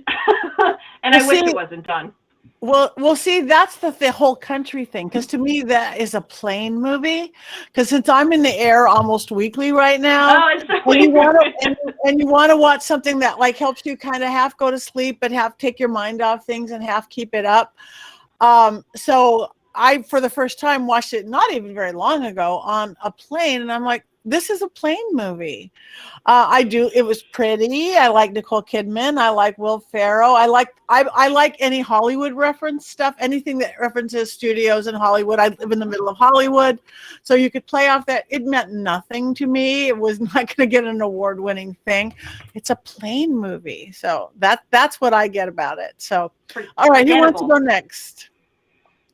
And I wish it wasn't done. Well, see, that's the whole country thing. Because to me, that is a plain movie. Because since I'm in the air almost weekly right now, Oh, it's so and you weird. want to watch something that like helps you kind of half go to sleep, but half take your mind off things and half keep it up. So I, for the first time, watched it not even very long ago on a plane, and I'm like, this is a plane movie. It was pretty. I like Nicole Kidman. I like Will Ferrell. I like any Hollywood reference stuff, anything that references studios in Hollywood. I live in the middle of Hollywood, so you could play off that. It meant nothing to me. It was not going to get an award-winning thing. It's a plane movie, so that's what I get about it. So, all right, who wants to go next?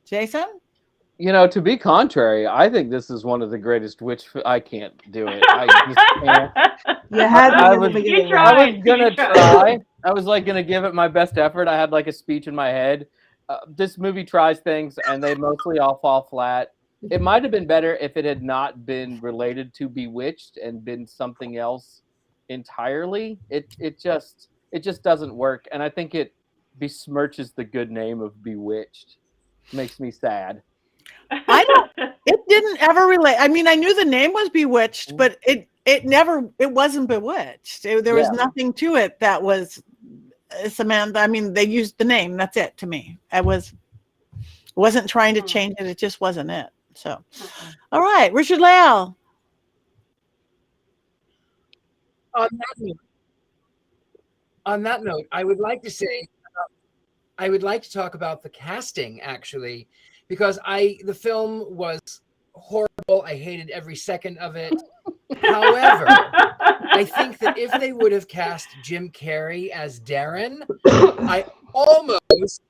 Jason? You know, to be contrary, I think this is one of the greatest I can't do it. I just can't. You had me in the beginning. I was gonna try. I was like gonna give it my best effort. I had like a speech in my head. This movie tries things, and they mostly all fall flat. It might have been better if it had not been related to Bewitched and been something else entirely. It just doesn't work, and I think it besmirches the good name of Bewitched. Makes me sad. It didn't ever relate. I mean, I knew the name was Bewitched, but it wasn't Bewitched. There was nothing to it that was Samantha. I mean, they used the name. That's it to me. Wasn't trying to change it. It just wasn't it. So, all right, Richard-Lael. On that note, I would like to say, I would like to talk about the casting actually, because the film was horrible. I hated every second of it. However, I think that if they would have cast Jim Carrey as Darren, I almost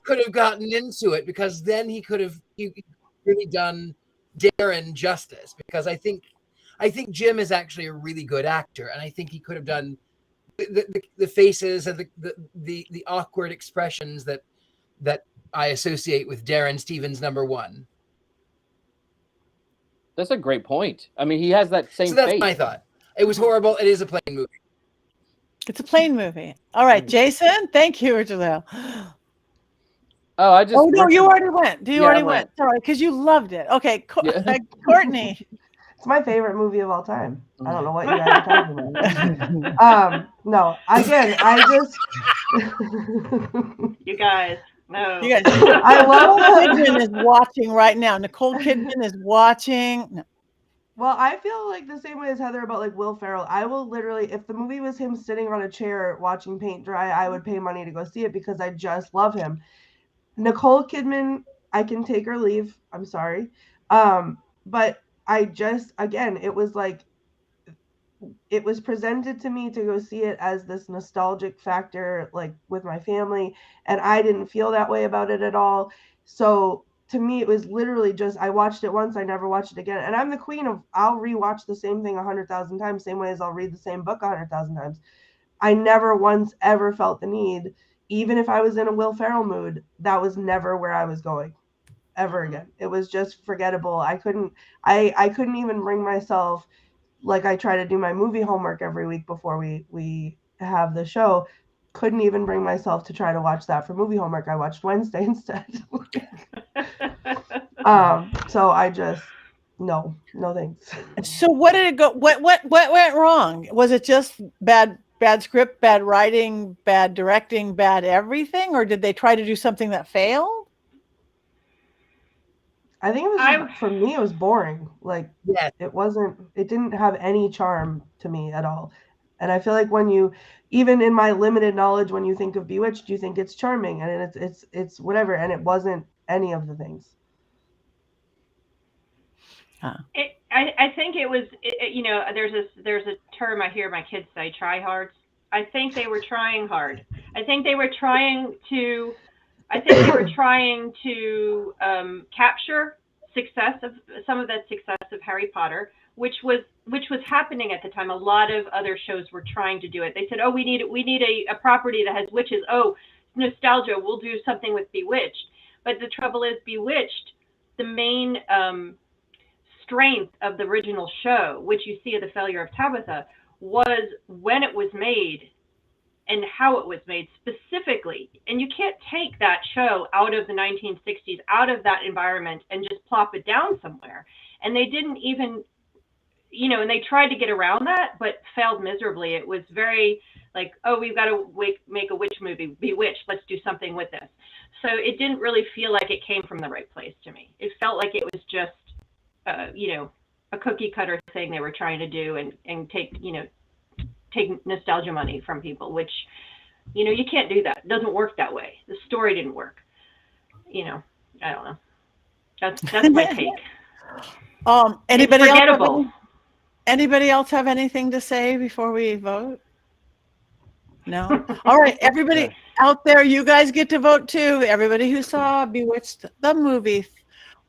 could have gotten into it, because then he could have really done Darren justice, because I think Jim is actually a really good actor, and I think he could have done the faces and the awkward expressions that I associate with Darren Stevens #1. That's a great point. I mean, he has that same So that's face. my thought. It was horrible. It is a plain movie. It's a plain movie. All right, Jason. Thank you, Richard-Lael. Oh, no, you already went. You already went. Sorry, because you loved it. Okay, Courtney. It's my favorite movie of all time. I don't know what you guys are talking about. No, again, I just You guys, no. You guys, I love Nicole Kidman is watching right now. Nicole Kidman is watching. No. Well, I feel like the same way as Heather about like Will Ferrell. I will literally, if the movie was him sitting on a chair watching paint dry, I would pay money to go see it, because I just love him. Nicole Kidman, I can take or leave. I'm sorry. But I just, again, it was like, it was presented to me to go see it as this nostalgic factor, like with my family, and I didn't feel that way about it at all. So to me, it was literally just, I watched it once, I never watched it again. And I'm the queen of, I'll rewatch the same thing 100,000 times, same way as I'll read the same book 100,000 times. I never once ever felt the need, even if I was in a Will Ferrell mood, that was never where I was going ever again. It was just forgettable. I couldn't even bring myself, like I try to do my movie homework every week before we have the show, couldn't even bring myself to try to watch that for movie homework. I watched Wednesday instead. So I just, no thanks. So what did it go? What went wrong? Was it just bad script, bad writing, bad directing, bad everything? Or did they try to do something that failed? I think it was for me, it was boring. Like, yeah, it didn't have any charm to me at all. And I feel like when you, even in my limited knowledge, when you think of Bewitched, you think it's charming and it's whatever. And it wasn't any of the things. I think it was, you know, there's a term I hear my kids say, try hards. I think they were trying hard. I think they were trying to capture some of that success of Harry Potter, which was happening at the time. A lot of other shows were trying to do it. They said, oh, we need a property that has witches. Oh, nostalgia, we'll do something with Bewitched. But the trouble is, Bewitched, the main strength of the original show, which you see at the failure of Tabitha, was when it was made and how it was made specifically. And you can't take that show out of the 1960s, out of that environment, and just plop it down somewhere. And they didn't even, and they tried to get around that, but failed miserably. It was very like, oh, we've got to make a witch movie, Bewitched, let's do something with this. So it didn't really feel like it came from the right place to me. It felt like it was just, a cookie cutter thing they were trying to do and take nostalgia money from people, which, you can't do that. It doesn't work that way. The story didn't work. I don't know. That's my take. Anybody else have anything to say before we vote? No? All right, everybody out there, you guys get to vote too. Everybody who saw Bewitched, the movie,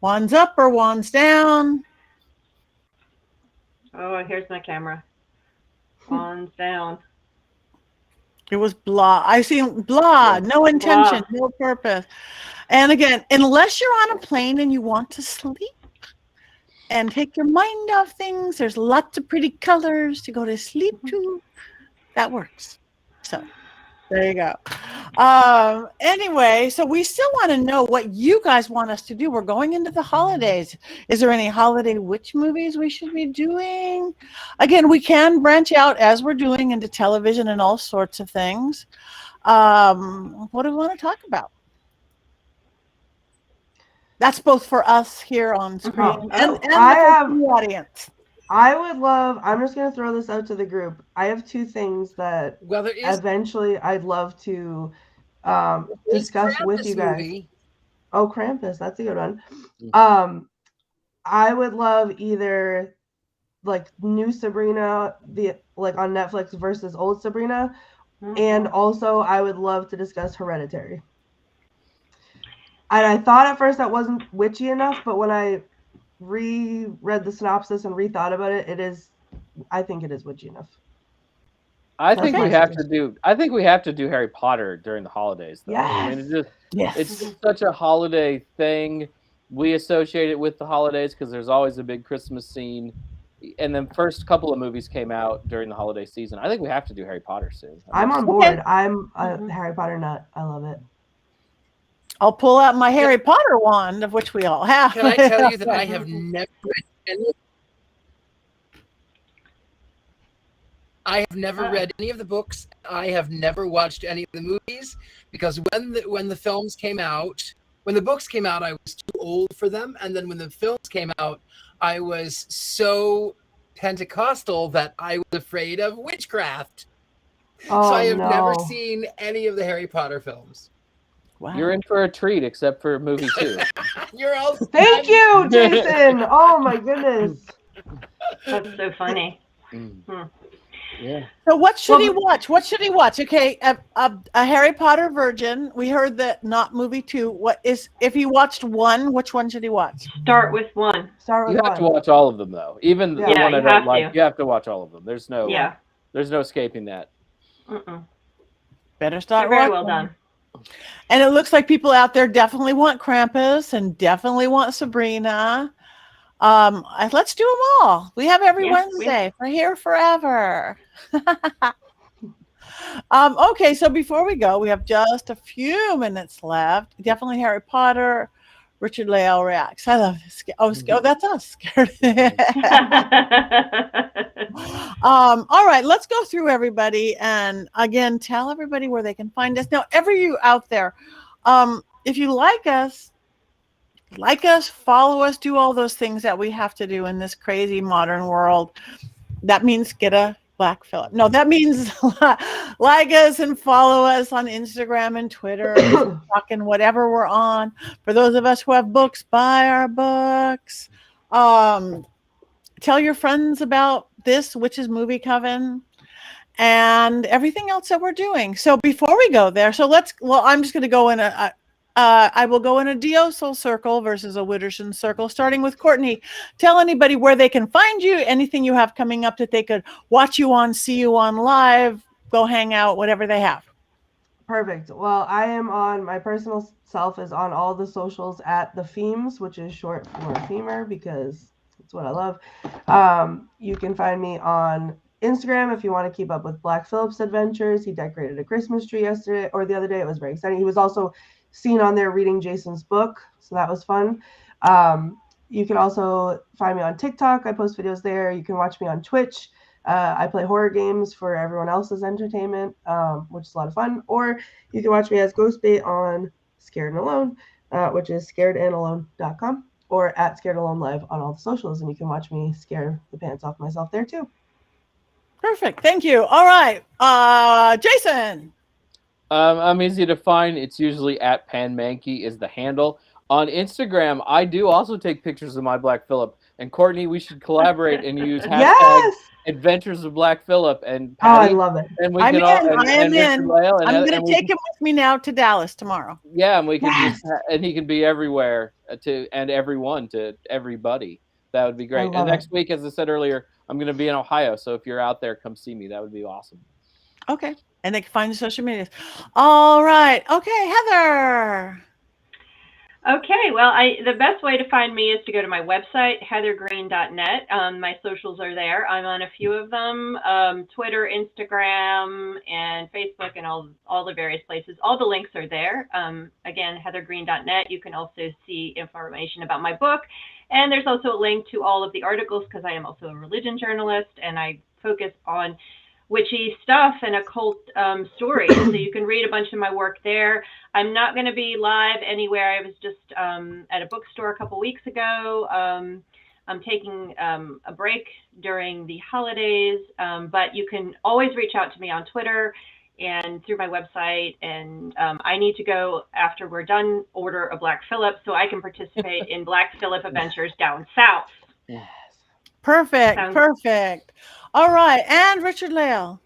wands up or wands down? Oh, here's my camera. Wands down. It was blah. I see blah, no intention, no purpose. And again, unless you're on a plane and you want to sleep and take your mind off things, there's lots of pretty colors to go to sleep to. That works. So there you go. Anyway, so we still want to know what you guys want us to do. We're going into the holidays. Is there any holiday witch movies we should be doing? Again, we can branch out as we're doing into television and all sorts of things. What do we want to talk about? That's both for us here on screen and the audience. I would love, I'm just going to throw this out to the group. I have two things that eventually I'd love to discuss with you guys. Movie. Oh, Krampus, that's a good one. I would love either like new Sabrina, on Netflix versus old Sabrina. And also I would love to discuss Hereditary. And I thought at first that wasn't witchy enough, but when I reread the synopsis and rethought about it, I think it is witchy enough. I think we have to do Harry Potter during the holidays, though. Yes. I mean, it's just such a holiday thing. We associate it with the holidays because there's always a big Christmas scene. And then first couple of movies came out during the holiday season. I think we have to do Harry Potter soon. I'm on board. I'm a Harry Potter nut. I love it. I'll pull out my Harry Potter wand, of which we all have. Can I tell you that I have never read any of the books. I have never watched any of the movies because when the films came out, when the books came out, I was too old for them. And then when the films came out, I was so Pentecostal that I was afraid of witchcraft. Oh, so I have never seen any of the Harry Potter films. Wow. You're in for a treat, except for movie 2. You're all Thank you, Jason. Oh my goodness. That's so funny. Yeah. So what should he watch? What should he watch? Okay, a Harry Potter virgin. We heard that not movie 2. What is if he watched 1? Which one should he watch? Start with 1. You have to watch all of them, though. Even the one I don't like. You have to watch all of them. There's no escaping that. Better start. Very well done. And it looks like people out there definitely want Krampus and definitely want Sabrina. Let's do them all. We have every Wednesday. We're here forever. Okay, so before we go, we have just a few minutes left. Definitely Harry Potter. Richard-Lael reacts. I love this. Oh, that's us. All right, let's go through everybody. And again, tell everybody where they can find us. Now, you out there, if you like us, follow us, do all those things that we have to do in this crazy modern world. That means get a Black Phillip. No, that means like us and follow us on Instagram and Twitter, and whatever we're on. For those of us who have books, buy our books. Tell your friends about this Witches Movie Coven and everything else that we're doing. So before we go there, I'm just going to go in I will go in a Diosol circle versus a Witterson circle, starting with Courtney. Tell anybody where they can find you, anything you have coming up that they could watch you on, see you on live, go hang out, whatever they have. Perfect. Well, I am on, my personal self is on all the socials at the Femes, which is short for femur because it's what I love. You can find me on Instagram if you want to keep up with Black Phillip's adventures. He decorated a Christmas tree yesterday or the other day. It was very exciting. He was also seen on there reading Jason's book, so that was fun. You can also find me on TikTok. I post videos there. You can watch me on Twitch. I play horror games for everyone else's entertainment, which is a lot of fun. Or you can watch me as Ghostbait on Scared and Alone, which is scaredandalone.com, or at Scared Alone Live on all the socials. And you can watch me scare the pants off myself there too. Perfect. Thank you. All right. Jason. I'm easy to find. It's usually at Pan Mankey is the handle. On Instagram, I do also take pictures of my Black Phillip. And Courtney, we should collaborate and use hashtag Yes! Adventures of Black Phillip and Oh, I Patty. love it. And we I'm can in. all, I am in. Richard-Lael and I'm Heather- going and to we take him with me now to Dallas tomorrow. Yeah, and we can Yes. and he can be everywhere and everyone to everybody. That would be great. And next week, as I said earlier, I'm going to be in Ohio. So if you're out there, come see me. That would be awesome. Okay. And they can find the social medias. All right. Okay, Heather. Okay, well, the best way to find me is to go to my website, heathergreene.net. My socials are there. I'm on a few of them, Twitter, Instagram, and Facebook, and all the various places. All the links are there. Again, heathergreene.net. You can also see information about my book. And there's also a link to all of the articles because I am also a religion journalist, and I focus on witchy stuff and occult stories. So you can read a bunch of my work there. I'm not going to be live anywhere. I was just at a bookstore a couple weeks ago. I'm taking a break during the holidays, but you can always reach out to me on Twitter and through my website. And I need to go, after we're done, order a Black Phillip so I can participate in Black Phillip adventures down south. Yes. Perfect. Perfect. All right. And Richard-Lael.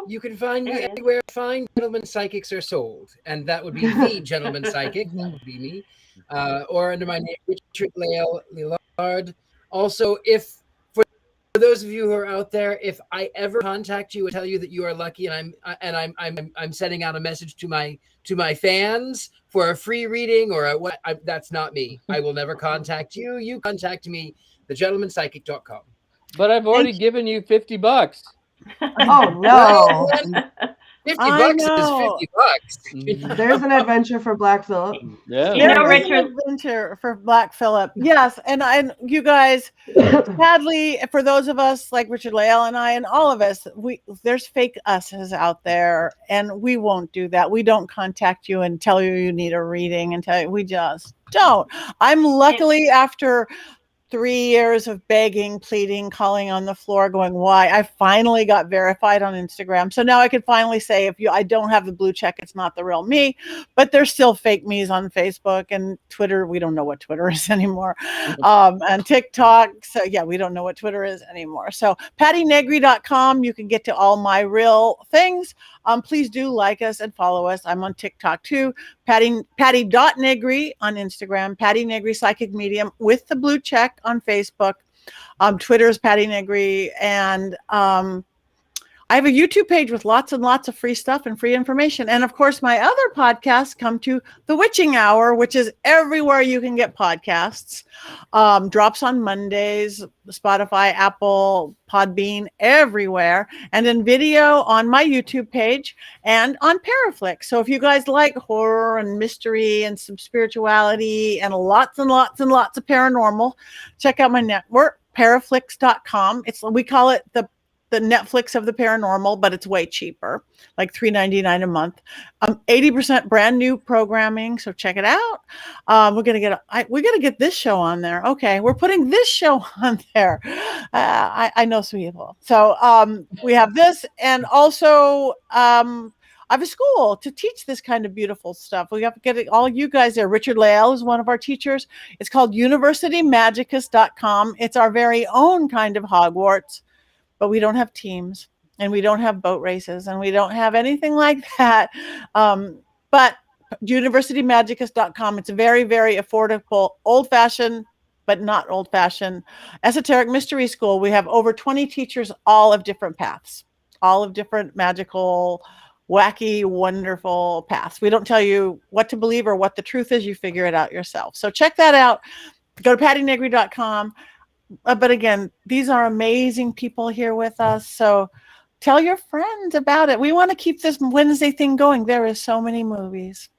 You can find me anywhere fine Gentleman Psychics are sold. And that would be the Gentleman Psychic. That would be me. Or under my name, Richard-Lael Lillard. Also, for those of you who are out there, if I ever contact you and tell you that you are lucky, and I'm sending out a message to my fans for a free reading or that's not me. I will never contact you. You contact me, thegentlemanpsychic.com. But I've already given you $50. Oh no! 50 bucks is 50 bucks. There's an adventure for Black Phillip. Yeah, You know, There's Richard. an adventure for Black Phillip. Yes, and you guys, sadly, for those of us like Richard-Lael and I, and all of us, there's fake us's out there, and we won't do that. We don't contact you and tell you need a reading and tell you. We just don't. I'm luckily after 3 years of begging, pleading, calling on the floor, going, why? I finally got verified on Instagram. So now I can finally say, I don't have the blue check, it's not the real me, but there's still fake me's on Facebook and Twitter. We don't know what Twitter is anymore. And TikTok. So yeah, we don't know what Twitter is anymore. So pattinegri.com, you can get to all my real things. Please do like us and follow us. I'm on TikTok too. Patti.Negri on Instagram, Patti Negri Psychic Medium with the blue check on Facebook. Twitter's Patti Negri. And I have a YouTube page with lots and lots of free stuff and free information. And of course, my other podcasts come to The Witching Hour, which is everywhere you can get podcasts. Drops on Mondays, Spotify, Apple, Podbean, everywhere. And in video on my YouTube page and on Paraflix. So if you guys like horror and mystery and some spirituality and lots and lots and lots of paranormal, check out my network, paraflix.com. We call it the Netflix of the paranormal, but it's way cheaper, like $3.99 a month. 80% brand new programming, so check it out. We're gonna get this show on there. Okay, we're putting this show on there. I know some people, so we have this, and also I have a school to teach this kind of beautiful stuff. We have to get all you guys there. Richard-Lael is one of our teachers. It's called universitymagicus.com. It's our very own kind of Hogwarts. But we don't have teams and we don't have boat races and we don't have anything like that. But universitymagicus.com, it's a very, very affordable, old-fashioned but not old-fashioned. Esoteric Mystery School, we have over 20 teachers, all of different paths, all of different magical, wacky, wonderful paths. We don't tell you what to believe or what the truth is. You figure it out yourself. So check that out. Go to pattinegri.com. But again, these are amazing people here with us. So tell your friends about it. We want to keep this Wednesday thing going. There is so many movies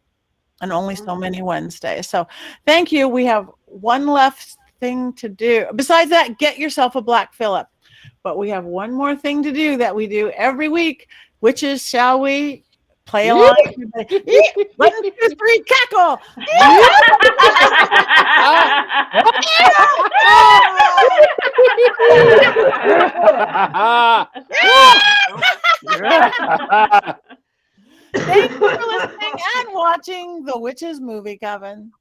and only so many Wednesdays. So thank you. We have one left thing to do. Besides that, get yourself a Black Phillip. But we have one more thing to do that we do every week, which is, shall we play along? 1, 2, 3, cackle! Thank you for listening and watching The Witches Movie Coven.